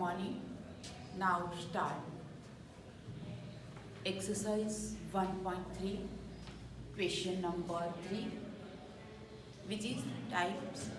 morning. Now start. Exercise 1.3, question number 3, which is types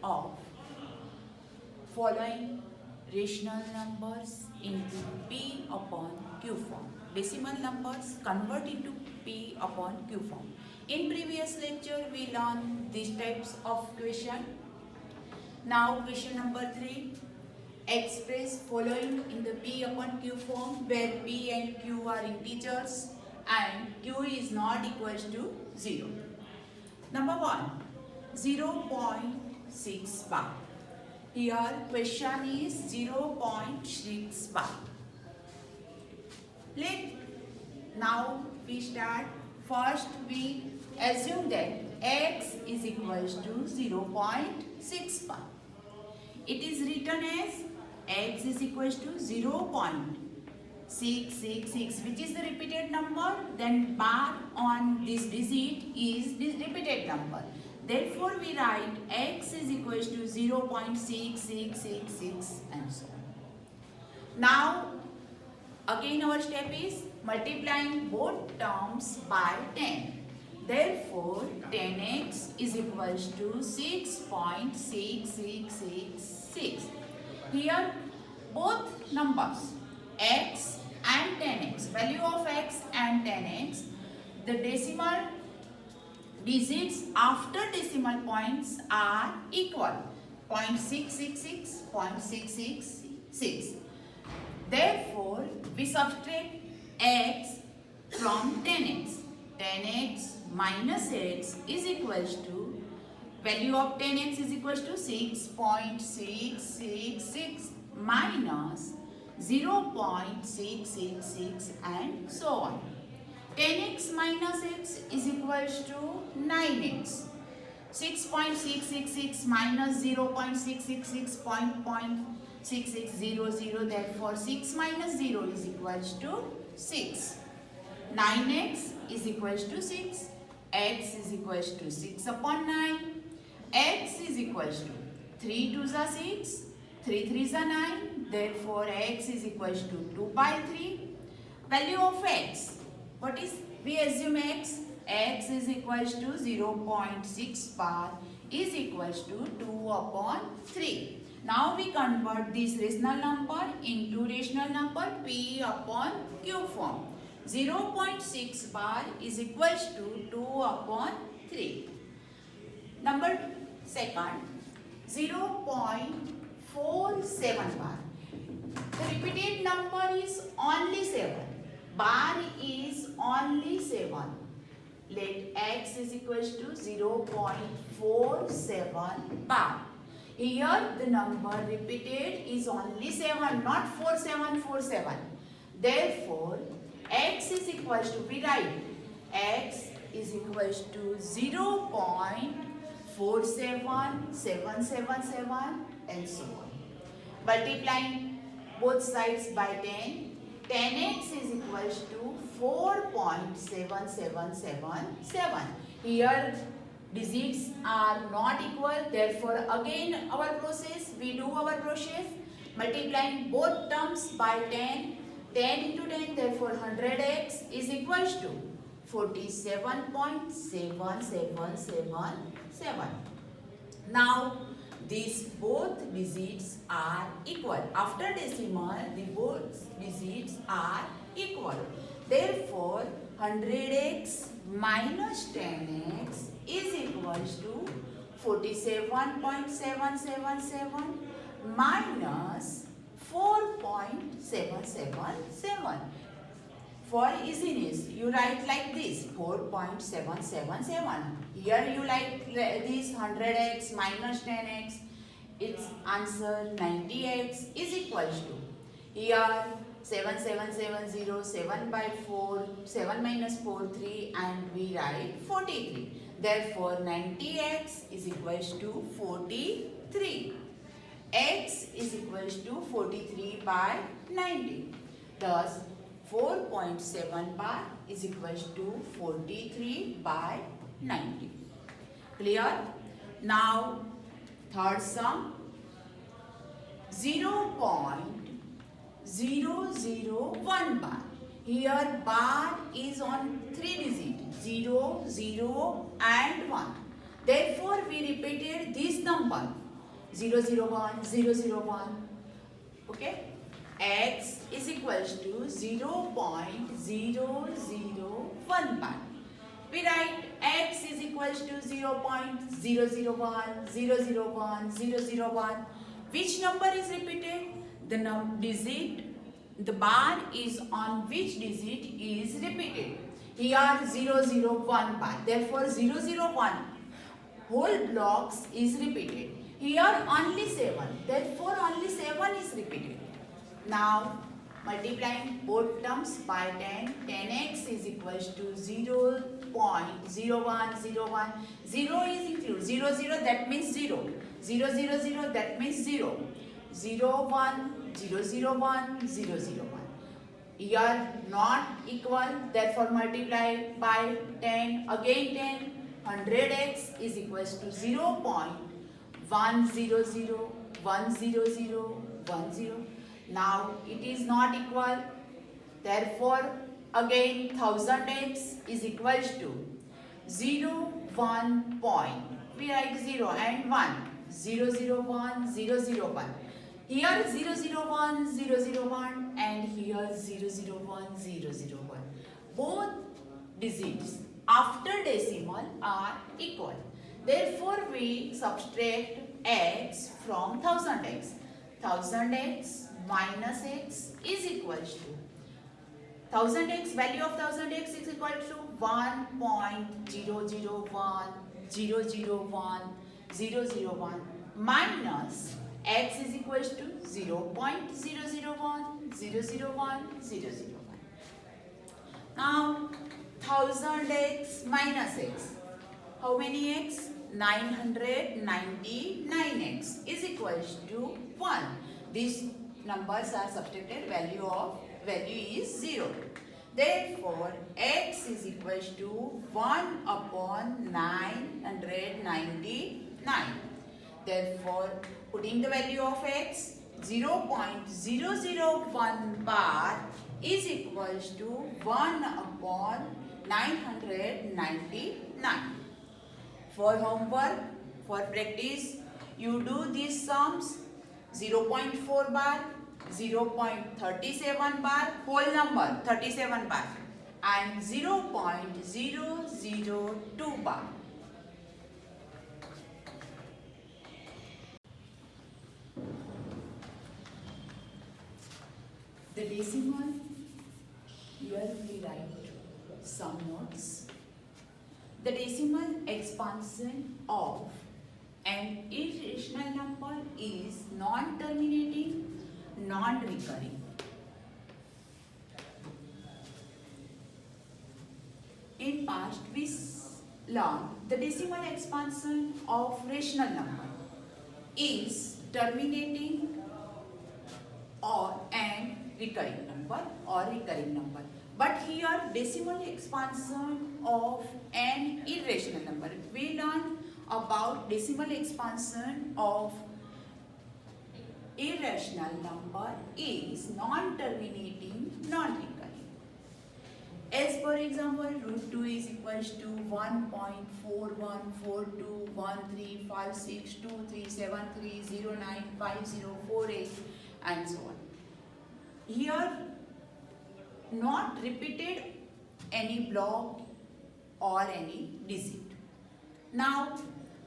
of following rational numbers into P upon Q form. Decimal numbers convert into P upon Q form. In previous lecture, we learned these types of question. Now question number 3. Express following in the P upon Q form where P and Q are integers and Q is not equals to 0. Number 1. 0.6 bar. Here question is 0.6 bar. Now we start. First we assume that x is equals to 0.6 bar. It is written as x is equals to 0.666, which is the repeated number. Then bar on this digit is the repeated number. Therefore, we write x is equals to 0.6666 and so on. Now, again our step is multiplying both terms by 10. Therefore, 10x is equals to 6.6666. Here, both numbers x and 10x, value of x and 10x, the decimal digits after decimal points are equal. 0.666, 0.666. Therefore, we subtract x from 10x. 10x minus x is equals to, value of 10x is equals to 6.666 minus 0.666 and so on. 10x minus x is equals to 9x. 6.666 minus 0.666 0.6600, therefore 6 minus 0 is equals to 6. 9x is equals to 6. X is equals to 6 upon 9. X is equals to 3 2s are 6. 3 3s are 9. Therefore, x is equals to 2 by 3. Value of x. What is? We assume x. X is equals to 0.6 bar is equals to 2 upon 3. Now we convert this rational number into rational number P upon Q form. 0.6 bar is equals to 2 upon 3. Number second, 0.47 bar. The repeated number is only 7. Bar is only 7. Let x is equals to 0.47 bar. Here the number repeated is only 7, not 4747. Therefore, x is equals to, we write x is equals to 0.47777 and so on. Multiplying both sides by 10, 10x is equals to 4.7777. Here digits are not equal, therefore again our process, we do our process, multiplying both terms by 10, 10 into 10, therefore 100x is equals to 47.7777. Now these both digits are equal. After decimal, the both digits are equal. Therefore, 100x minus 10x is equals to 47.777 minus 4.777. For easiness, you write like this, 4.777. Here you write this 100x minus 10x. Its answer 90x is equals to. Here 7770, 7 by 4, 7 minus 4, 3 and we write 43. Therefore 90x is equals to 43. X is equals to 43 by 90. Thus 4.7 bar is equals to 43 by 90. Clear? Now third sum, 0.5 0, 0, 1 bar. Here bar is on 3 digits, 0, 0 and 1. Therefore, we repeated this number 0, 0, 1, 0, 0, 1. Okay? X is equals to 0.001 bar. We write x is equals to 0.001, 001, 001. Which number is repeated? The the bar is on which digit is repeated. Here 001 bar. Therefore 001 whole blocks is repeated. Here only 7. Therefore only 7 is repeated. Now multiplying both terms by 10, 10x is equals to 0.0101. 0 is included. 0, 0 that means 0. 0, 0, 0 that means 0. 0, 1, 0, 0, 1, 0, 0, 1. Here not equal, therefore multiply by 10, again 10. 100x is equals to 0.1001010. Now it is not equal, therefore again 1000x is equals to 0, 1 point. We write 0 and 1. 0, 0, 1, 0, 0, 1. Here 0, 0, 1, 0, 0, 1 and here 0, 0, 1, 0, 0, 1. Both digits after decimal are equal. Therefore, we subtract x from 1000x. 1000x minus x is equals to 1000x, value of 1000x is equal to 1.001001001 minus x is equals to 0.001001001. Now 1000x minus x. How many x? 999x is equals to 1. These numbers are subtracted, value is 0. Therefore, x is equals to 1 upon 999. Therefore, putting the value of x, 0.001 bar is equals to 1 upon 999. For homework, for practice, you do these sums. 0.4 bar, 0.37 bar, whole number 37 bar and 0.002 bar. The decimal, here we write some notes. The decimal expansion of an irrational number is non-terminating, non-recurring. In past, we learned the decimal expansion of rational number is terminating or an recurring number But here decimal expansion of an irrational number. We learned about decimal expansion of irrational number is non-terminating, non-recurring. As per example, root 2 is equals to 1.414213562373095048 and so on. Here not repeated any block or any digit. Now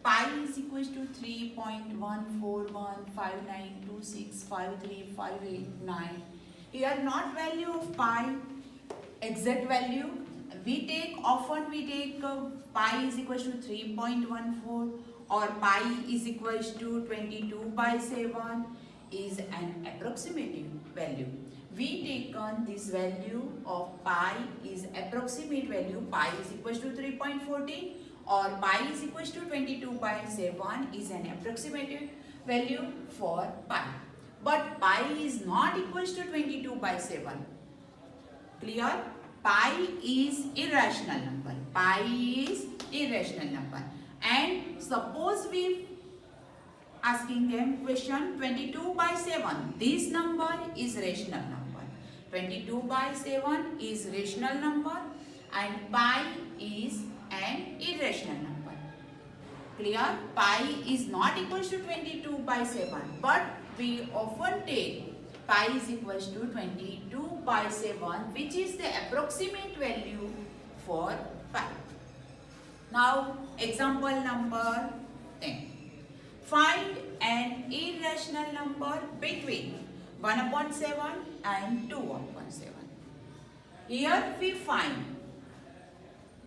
pi is equals to 3.14159265358. Here not value of pi, exact value. Often we take pi is equals to 3.14 or pi is equals to 22/7 is an approximate value. We take on this value of pi is approximate value. Pi is equals to 3.14 or pi is equals to 22/7 is an approximate value for pi. But pi is not equals to 22/7. Clear? Pi is irrational number. Pi is irrational number. And suppose we asking them question 22 by 7. This number is rational number. 22 by 7 is rational number and pi is an irrational number. Clear? Pi is not equals to 22 by 7, but we often take pi is equals to 22 by 7, which is the approximate value for pi. Now, example number 10. Find an irrational number between 1 upon 7 and 2 upon 7. Here we find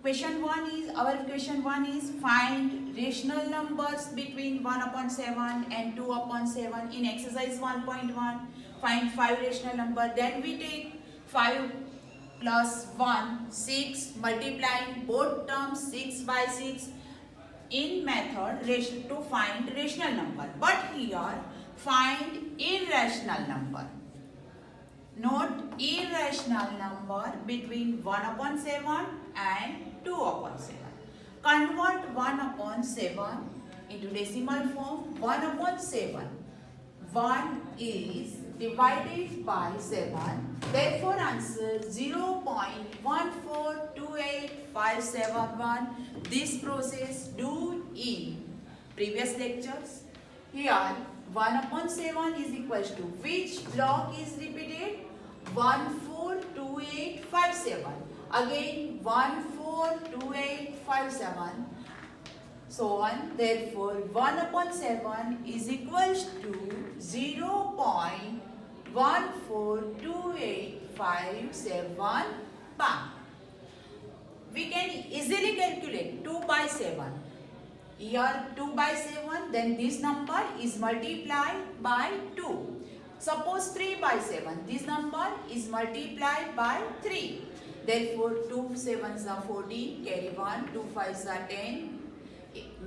our question 1 is find rational numbers between 1 upon 7 and 2 upon 7. In exercise 1.1, find 5 rational number. Then we take 5 plus 1, 6, multiplying both terms 6 by 6 in method to find rational number. But here find irrational number. Note irrational number between 1 upon 7 and 2 upon 7. Convert 1 upon 7 into decimal form. 1 upon 7. 1 is divided by 7. Therefore, answer 0.1428571. This process do in previous lectures. Here, 1 upon 7 is equals to which block is repeated? 142857. Again 142857. So on. Therefore 1 upon 7 is equals to 0.142857 pi. We can easily calculate 2 by 7. Here 2 by 7, then this number is multiplied by 2. Suppose 3 by 7, this number is multiplied by 3. Therefore 2 7s are 14, carry 1, 2 5s are 10,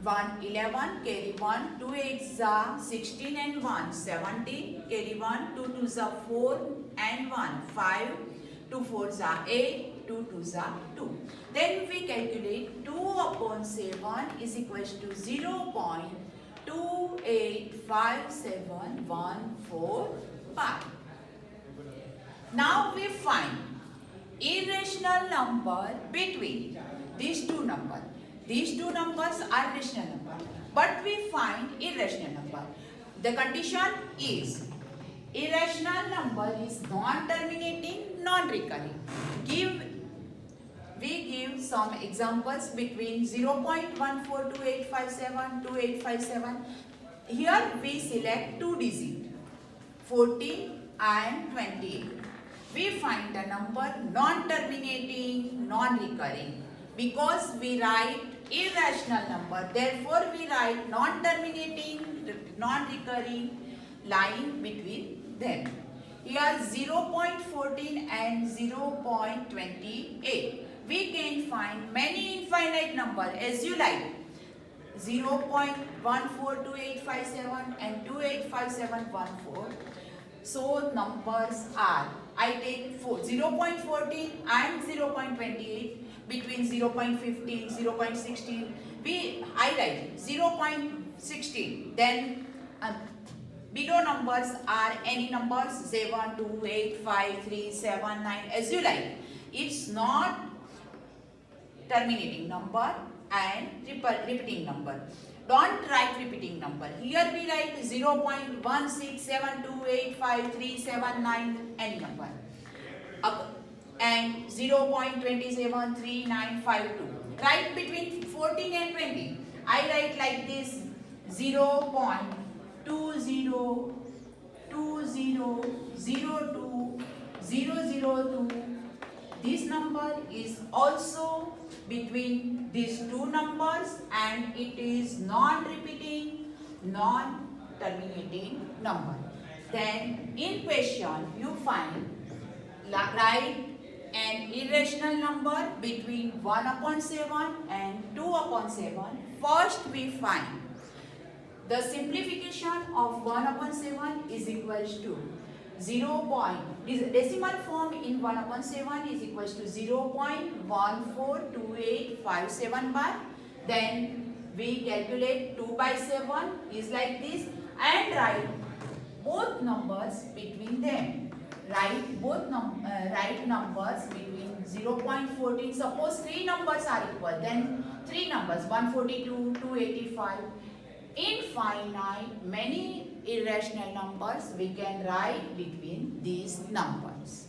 1 11, carry 1, 2 8s are 16 and 1 17, carry 1, 2 2s are 4 and 1 5, 2 4s are 8, 2 2s are 2. Then we calculate 2 upon 7 is equals to 0.285714 pi. Now we find irrational number between these two numbers. These two numbers are rational number, but we find irrational number. The condition is irrational number is non-terminating, non-recurring. We give some examples between 0.142857 to 857. Here we select two digits, 40 and 28. We find the number non-terminating, non-recurring. Because we write irrational number, therefore we write non-terminating, non-recurring line between them. Here 0.14 and 0.28. We can find many infinite number as you like. 0.142857 and 285714. So numbers are, I take 0.14 and 0.28, between 0.15, 0.16. I write 0.16. Then below numbers are any numbers 7, 2, 8, 5, 3, 7, 9 as you like. It's not terminating number and repeating number. Don't write repeating number. Here we write 0.167285379 any number. And 0.273952. Write between 14 and 20. I write like this 0.20202002. This number is also between these two numbers and it is non-repeating, non-terminating number. Then in question you find, write an irrational number between 1 upon 7 and 2 upon 7. First we find the simplification of 1 upon 7 is equals to decimal form in 1 upon 7 is equals to 0.142857 bar. Then we calculate 2 by 7 is like this. and write both numbers between them. Write write numbers between 0.14. Suppose three numbers are equal, then three numbers 142, 285. Infinite many irrational numbers we can write between these numbers.